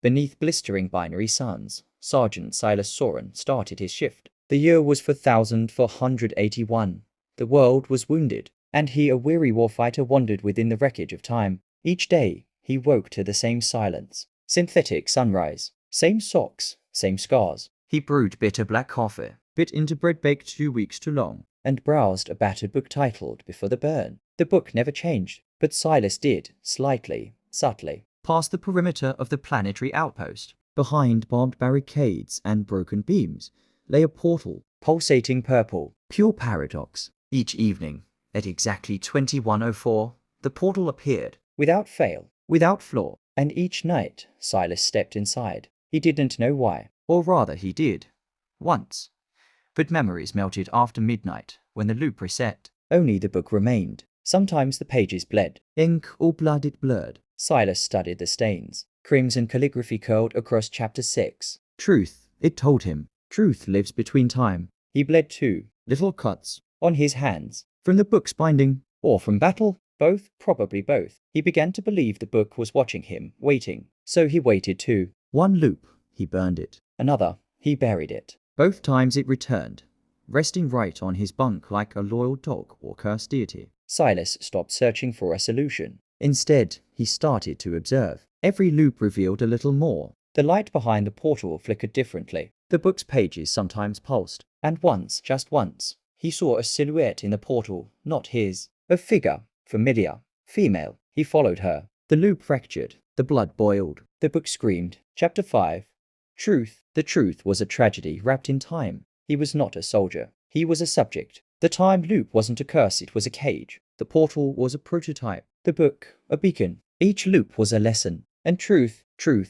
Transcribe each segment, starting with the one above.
Beneath blistering binary suns, Sergeant Silas Soren started his shift. The year was 4481. The world was wounded, and he, a weary warfighter, wandered within the wreckage of time. Each day, he woke to the same silence. Synthetic sunrise. Same socks, same scars. He brewed bitter black coffee, bit into bread baked 2 weeks too long, and browsed a battered book titled Before the Burn. The book never changed, but Silas did, slightly, subtly. Past the perimeter of the planetary outpost, behind barbed barricades and broken beams, lay a portal, pulsating purple, pure paradox. Each evening, at exactly 21:04, the portal appeared, without fail, without flaw, and each night Silas stepped inside. He didn't know why, or rather he did, once. But memories melted after midnight, when the loop reset. Only the book remained. Sometimes the pages bled. Ink or blood it blurred. Silas studied the stains. Crimson calligraphy curled across chapter 6. Truth, it told him. Truth lives between time. He bled too. Little cuts on his hands. From the book's binding, or from battle? Both, probably both. He began to believe the book was watching him, waiting. So he waited too. One loop, he burned it. Another, he buried it. Both times it returned, resting right on his bunk like a loyal dog or cursed deity. Silas stopped searching for a solution. Instead, he started to observe. Every loop revealed a little more. The light behind the portal flickered differently. The book's pages sometimes pulsed. And once, just once, he saw a silhouette in the portal, not his. A figure, familiar, female. He followed her. The loop fractured. The blood boiled. The book screamed. Chapter 5. Truth. The truth was a tragedy wrapped in time. He was not a soldier. He was a subject. The time loop wasn't a curse, it was a cage. The portal was a prototype. The book, a beacon. Each loop was a lesson. And truth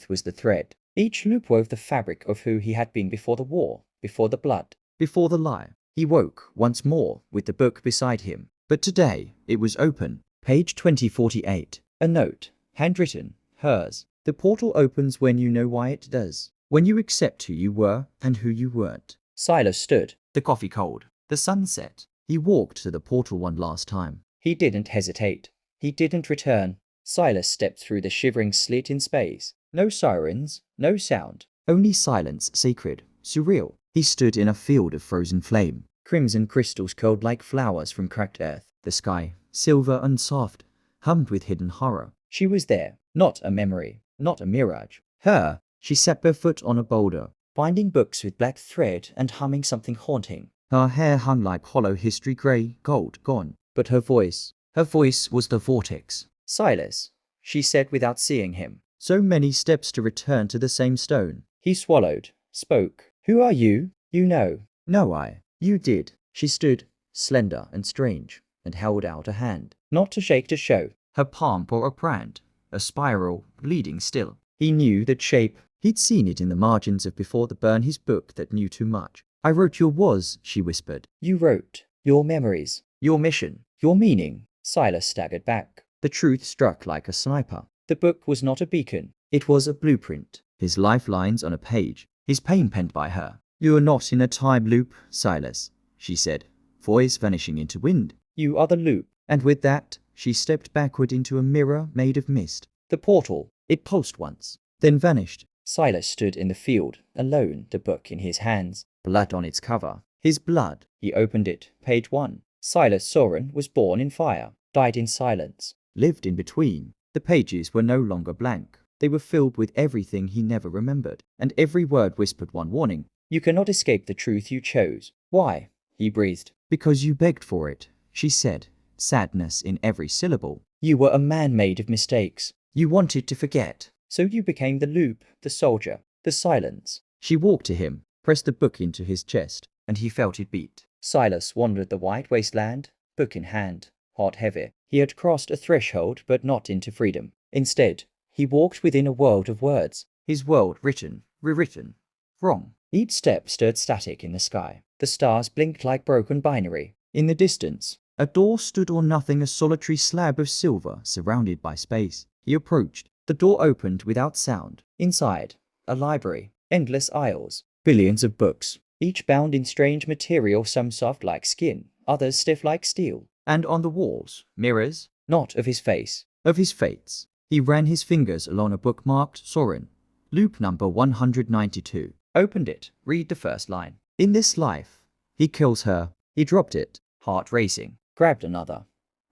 was the thread. Each loop wove the fabric of who he had been before the war, before the blood, before the lie. He woke once more with the book beside him. But today, it was open. Page 2048. A note. Handwritten. Hers. The portal opens when you know why it does. When you accept who you were and who you weren't. Silas stood. The coffee cold. The sun set. He walked to the portal one last time. He didn't hesitate. He didn't return. Silas stepped through the shivering slit in space. No sirens, no sound. Only silence, sacred, surreal. He stood in a field of frozen flame. Crimson crystals curled like flowers from cracked earth. The sky, silver and soft, hummed with hidden horror. She was there. Not a memory. Not a mirage. Her. She sat barefoot on a boulder, binding books with black thread and humming something haunting. Her hair hung like hollow history, grey, gold, gone. But her voice was the vortex. Silas, she said without seeing him. So many steps to return to the same stone. He swallowed, spoke. Who are you? You know. No, You did. She stood, slender and strange, and held out a hand. Not to shake, to show. Her palm bore a brand, a spiral, bleeding still. He knew that shape. He'd seen it in the margins of Before the Burn, his book that knew too much. I wrote your was, she whispered. You wrote. Your memories. Your mission. Your meaning. Silas staggered back. The truth struck like a sniper. The book was not a beacon. It was a blueprint. His lifelines on a page. His pain penned by her. You are not in a time loop, Silas, she said, voice vanishing into wind. You are the loop. And with that, she stepped backward into a mirror made of mist. The portal. It pulsed once, then vanished. Silas stood in the field, alone, the book in his hands, blood on its cover. His blood. He opened it. Page 1. Silas Soren was born in fire, died in silence, lived in between. The pages were no longer blank. They were filled with everything he never remembered, and every word whispered one warning. You cannot escape the truth you chose. Why? He breathed. Because you begged for it, she said, sadness in every syllable. You were a man made of mistakes. You wanted to forget. So you became the loop, the soldier, the silence. She walked to him, pressed the book into his chest, and he felt it beat. Silas wandered the white wasteland, book in hand, heart heavy. He had crossed a threshold, but not into freedom. Instead, he walked within a world of words. His world written, rewritten, wrong. Each step stirred static in the sky. The stars blinked like broken binary. In the distance, a door stood or nothing, a solitary slab of silver surrounded by space. He approached. The door opened without sound. Inside, a library, endless aisles, billions of books, each bound in strange material, some soft like skin, others stiff like steel. And on the walls, mirrors, not of his face, of his fates. He ran his fingers along a book marked Soren, Loop number 192. Opened it. Read the first line. In this life, he kills her. He dropped it. Heart racing. Grabbed another.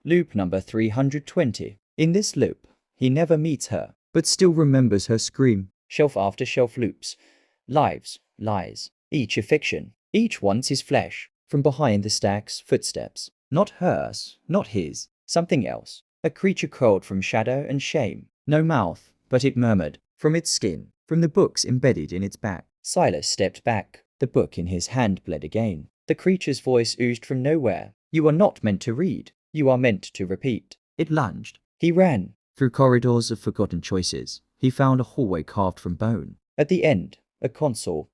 Loop number 320. In this loop, he never meets her, but still remembers her scream. Shelf after shelf loops. Lives, lies. Each a fiction. Each one's his flesh. From behind the stacks, footsteps. Not hers, not his. Something else. A creature coiled from shadow and shame. No mouth, but it murmured. From its skin. From the books embedded in its back. Silas stepped back. The book in his hand bled again. The creature's voice oozed from nowhere. You are not meant to read. You are meant to repeat. It lunged. He ran. Through corridors of forgotten choices. He found a hallway carved from bone. At the end, a console.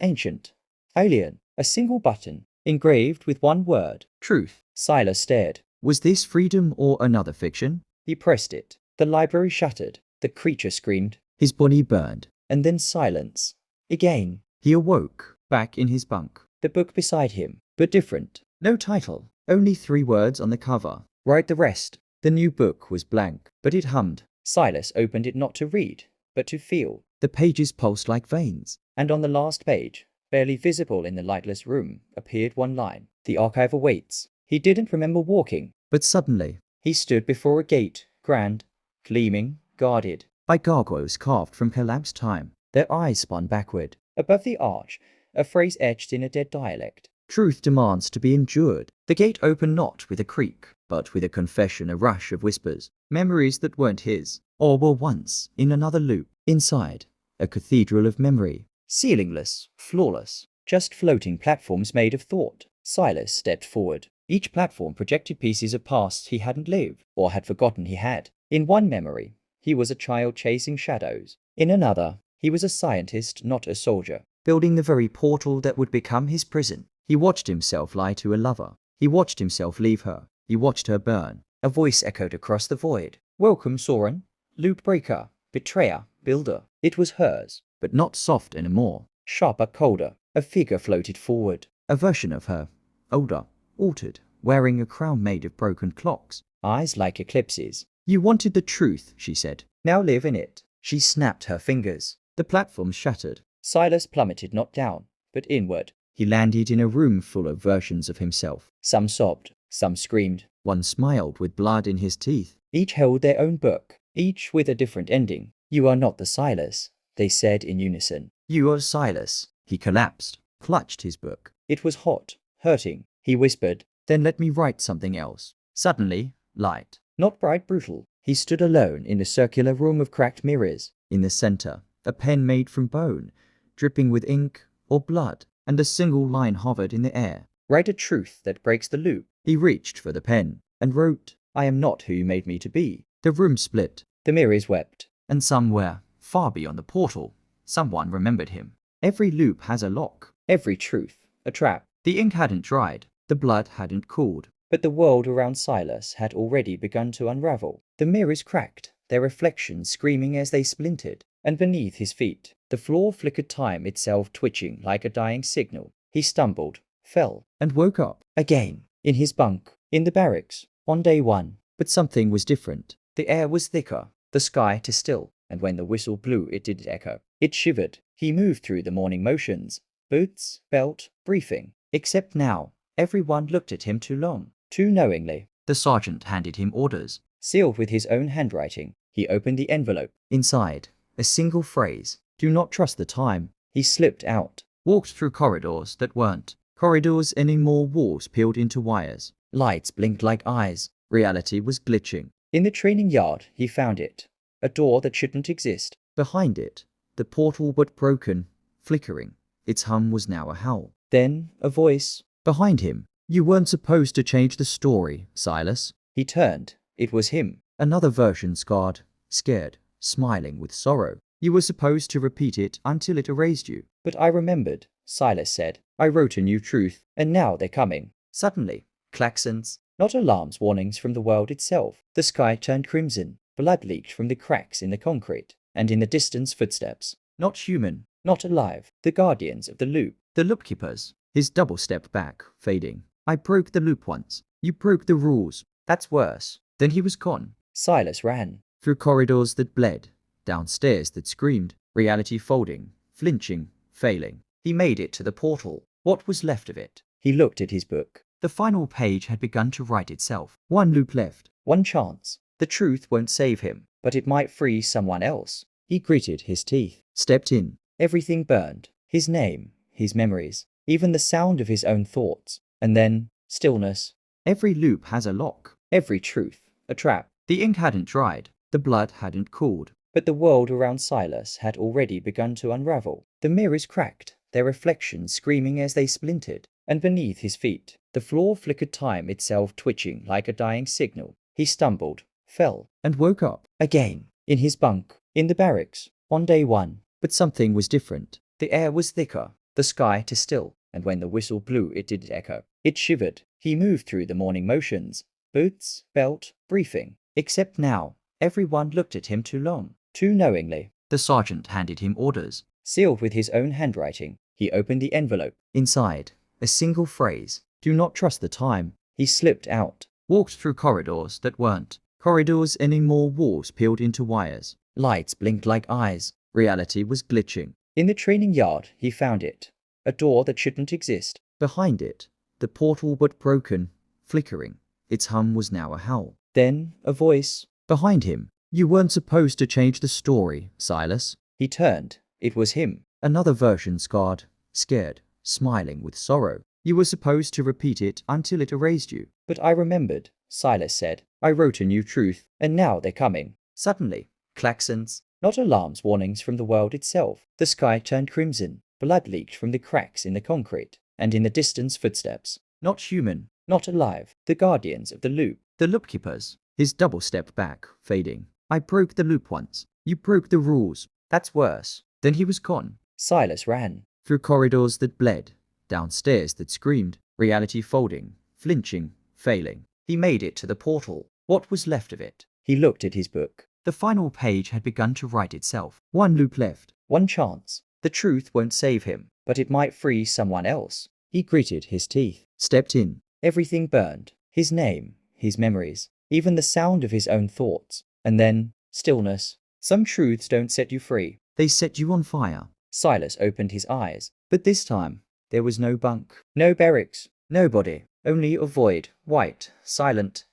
Ancient. Alien. A single button. Engraved with one word. Truth. Silas stared. Was this freedom or another fiction? He pressed it. The library shuttered. The creature screamed. His body burned. And then silence. Again. He awoke. Back in his bunk. The book beside him. But different. No title. Only 3 words on the cover. Write the rest. The new book was blank. But it hummed. Silas opened it not to read, but to feel. The pages pulsed like veins. And on the last page, barely visible in the lightless room, appeared one line. The archive awaits. He didn't remember walking. But suddenly, he stood before a gate, grand, gleaming, guarded, by gargoyles carved from collapsed time. Their eyes spun backward. Above the arch, a phrase etched in a dead dialect. Truth demands to be endured. The gate opened not with a creak, but with a confession, a rush of whispers. Memories that weren't his, or were once in another loop. Inside, a cathedral of memory. Ceilingless, flawless, just floating platforms made of thought. Silas stepped forward. Each platform projected pieces of past he hadn't lived, or had forgotten he had. In one memory, he was a child chasing shadows. In another, he was a scientist, not a soldier, building the very portal that would become his prison. He watched himself lie to a lover. He watched himself leave her. He watched her burn. A voice echoed across the void. Welcome, Soren. Loop breaker, betrayer, builder. It was hers, but not soft anymore. Sharper, colder. A figure floated forward. A version of her. Older, altered, wearing a crown made of broken clocks. Eyes like eclipses. You wanted the truth, she said. Now live in it. She snapped her fingers. The platform shattered. Silas plummeted not down, but inward. He landed in a room full of versions of himself. Some sobbed, some screamed. One smiled with blood in his teeth. Each held their own book, each with a different ending. You are not the Silas, they said in unison. You are Silas. He collapsed, clutched his book. It was hot, hurting. He whispered, then let me write something else. Suddenly, light. Not bright, brutal. He stood alone in a circular room of cracked mirrors. In the center, a pen made from bone, dripping with ink or blood, and a single line hovered in the air. Write a truth that breaks the loop. He reached for the pen and wrote, I am not who you made me to be. The room split. The mirrors wept. And somewhere, far beyond the portal, someone remembered him. Every loop has a lock. Every truth, a trap. The ink hadn't dried. The blood hadn't cooled. But the world around Silas had already begun to unravel. The mirrors cracked, their reflections screaming as they splintered. And beneath his feet, the floor flickered, time itself twitching like a dying signal. He stumbled, fell, and woke up. Again, in his bunk, in the barracks, on day 1. But something was different. The air was thicker, the sky too still, and when the whistle blew it didn't echo. It shivered. He moved through the morning motions. Boots, belt, briefing. Except now, everyone looked at him too long, too knowingly. The sergeant handed him orders, sealed with his own handwriting. He opened the envelope. Inside, a single phrase. Do not trust the time. He slipped out, walked through corridors that weren't corridors anymore. Walls peeled into wires. Lights blinked like eyes. Reality was glitching. In the training yard, he found it. A door that shouldn't exist. Behind it, the portal but broken, flickering. Its hum was now a howl. Then, a voice. Behind him. You weren't supposed to change the story, Silas. He turned. It was him. Another version, scarred, scared, smiling with sorrow. You were supposed to repeat it until it erased you. But I remembered, Silas said. I wrote a new truth, and now they're coming. Suddenly, klaxons, not alarms, warnings from the world itself. The sky turned crimson. Blood leaked from the cracks in the concrete, and in the distance footsteps. Not human, not alive. The guardians of the loop. The loopkeepers. His double stepped back, fading. I broke the loop once. You broke the rules. That's worse. Then he was gone. Silas ran. Through corridors that bled. Downstairs that screamed. reality folding, flinching, failing. He made it to the portal. What was left of it? He looked at his book. The final page had begun to write itself. One loop left. One chance. The truth won't save him, but it might free someone else. He gritted his teeth, stepped in. Everything burned. His name, his memories, even the sound of his own thoughts. And then, stillness. Every loop has a lock. Every truth, a trap. The ink hadn't dried. The blood hadn't cooled. But the world around Silas had already begun to unravel. The mirrors cracked, their reflections screaming as they splintered. And beneath his feet, the floor flickered, time itself twitching like a dying signal. He stumbled, fell, and woke up. Again, in his bunk, in the barracks, on day one. But something was different. The air was thicker, the sky too still, and when the whistle blew it didn't echo. It shivered. He moved through the morning motions. Boots, belt, briefing. Except now, everyone looked at him too long, too knowingly. The sergeant handed him orders, sealed with his own handwriting. He opened the envelope. Inside, a single phrase. Do not trust the time. He slipped out, walked through corridors that weren't corridors anymore, walls peeled into wires. Lights blinked like eyes. Reality was glitching. In the training yard, he found it. A door that shouldn't exist. Behind it, the portal but broken, flickering. Its hum was now a howl. Then, a voice. Behind him. You weren't supposed to change the story, Silas. He turned. It was him. Another version, scarred, scared, smiling with sorrow. You were supposed to repeat it until it erased you. But I remembered, Silas said. I wrote a new truth, and now they're coming. Suddenly, klaxons, not alarms, warnings from the world itself. The sky turned crimson. Blood leaked from the cracks in the concrete, and in the distance footsteps. Not human, not alive. The guardians of the loop, the loopkeepers. His double stepped back, fading. I broke the loop once. You broke the rules. That's worse. Then he was gone. Silas ran. Through corridors that bled. Downstairs that screamed. Reality folding, flinching, failing. He made it to the portal. What was left of it? He looked at his book. The final page had begun to write itself. One loop left. One chance. The truth won't save him, but it might free someone else. He gritted his teeth, stepped in. Everything burned. His name, his memories, even the sound of his own thoughts. And then, stillness. Some truths don't set you free. They set you on fire. Silas opened his eyes. But this time, there was no bunk, no barracks, nobody. Only a void, white, silent,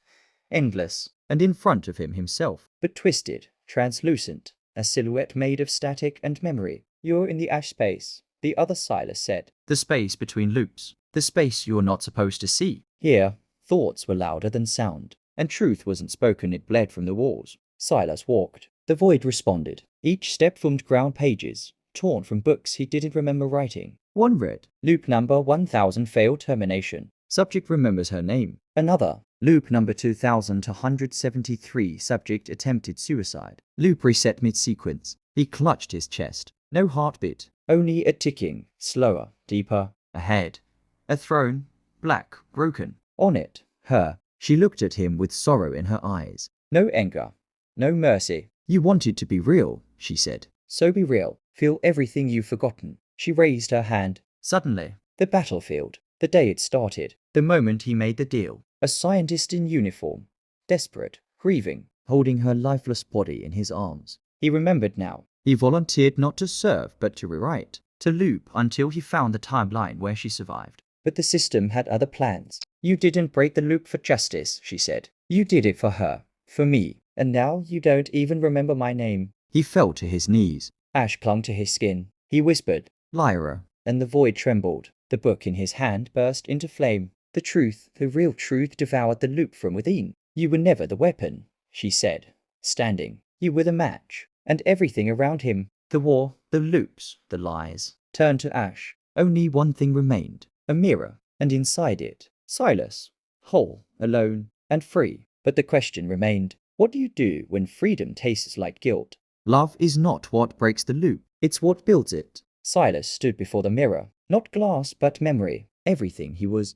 endless. And in front of him himself, but twisted, translucent, a silhouette made of static and memory. You're in the ash space, the other Silas said. The space between loops. The space you're not supposed to see. Here, thoughts were louder than sound, and truth wasn't spoken, it bled from the walls. Silas walked. The void responded. Each step formed ground pages, torn from books he didn't remember writing. One read, loop number 1000 failed termination. Subject remembers her name. Another, loop number 2273, subject attempted suicide. Loop reset mid-sequence. He clutched his chest. No heartbeat, only a ticking, slower, deeper, ahead. A throne, black, broken. On it, her. She looked at him with sorrow in her eyes. No anger, no mercy. You wanted to be real, she said. So be real. Feel everything you've forgotten. She raised her hand. Suddenly, the battlefield. The day it started. The moment he made the deal. A scientist in uniform. Desperate, grieving, holding her lifeless body in his arms. He remembered now. He volunteered not to serve but to rewrite. To loop until he found the timeline where she survived. But the system had other plans. You didn't break the loop for justice, she said. You did it for her. For me. And now you don't even remember my name. He fell to his knees. Ash clung to his skin. He whispered, Lyra. And the void trembled. The book in his hand burst into flame. The truth, the real truth, devoured the loop from within. You were never the weapon, she said, standing. You were the match. And everything around him, the war, the loops, the lies, turned to ash. Only one thing remained, a mirror, and inside it, Silas, whole, alone, and free. But the question remained, what do you do when freedom tastes like guilt? Love is not what breaks the loop, it's what builds it. Silas stood before the mirror, not glass but memory. Everything he was,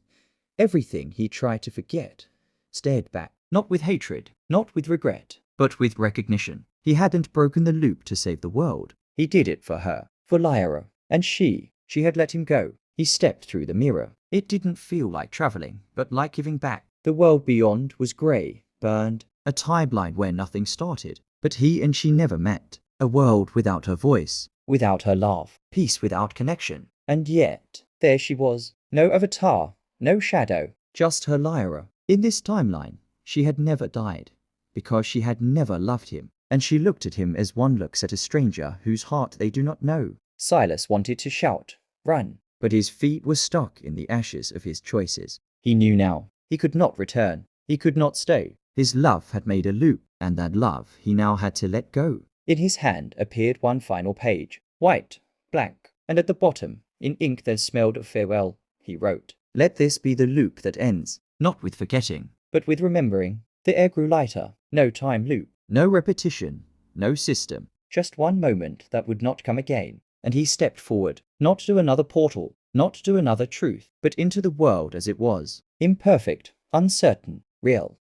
everything he tried to forget, stared back, not with hatred, not with regret, but with recognition. He hadn't broken the loop to save the world. He did it for her, for Lyra. And she had let him go. He stepped through the mirror. It didn't feel like traveling, but like giving back. The world beyond was grey, burned, a timeline where nothing started. But he and she never met. A world without her voice, without her laugh, peace without connection. And yet, there she was. No avatar, no shadow, just her Lyra. In this timeline, she had never died, because she had never loved him, and she looked at him as one looks at a stranger whose heart they do not know. Silas wanted to shout, run, but his feet were stuck in the ashes of his choices. He knew now. He could not return. He could not stay. His love had made a loop, and that love he now had to let go. In his hand appeared one final page, white, blank, and at the bottom, in ink that smelled of farewell, he wrote, "Let this be the loop that ends, not with forgetting, but with remembering." The air grew lighter. No time loop, no repetition, no system. Just one moment that would not come again. And he stepped forward, not to another portal, not to another truth, but into the world as it was. Imperfect, uncertain, real.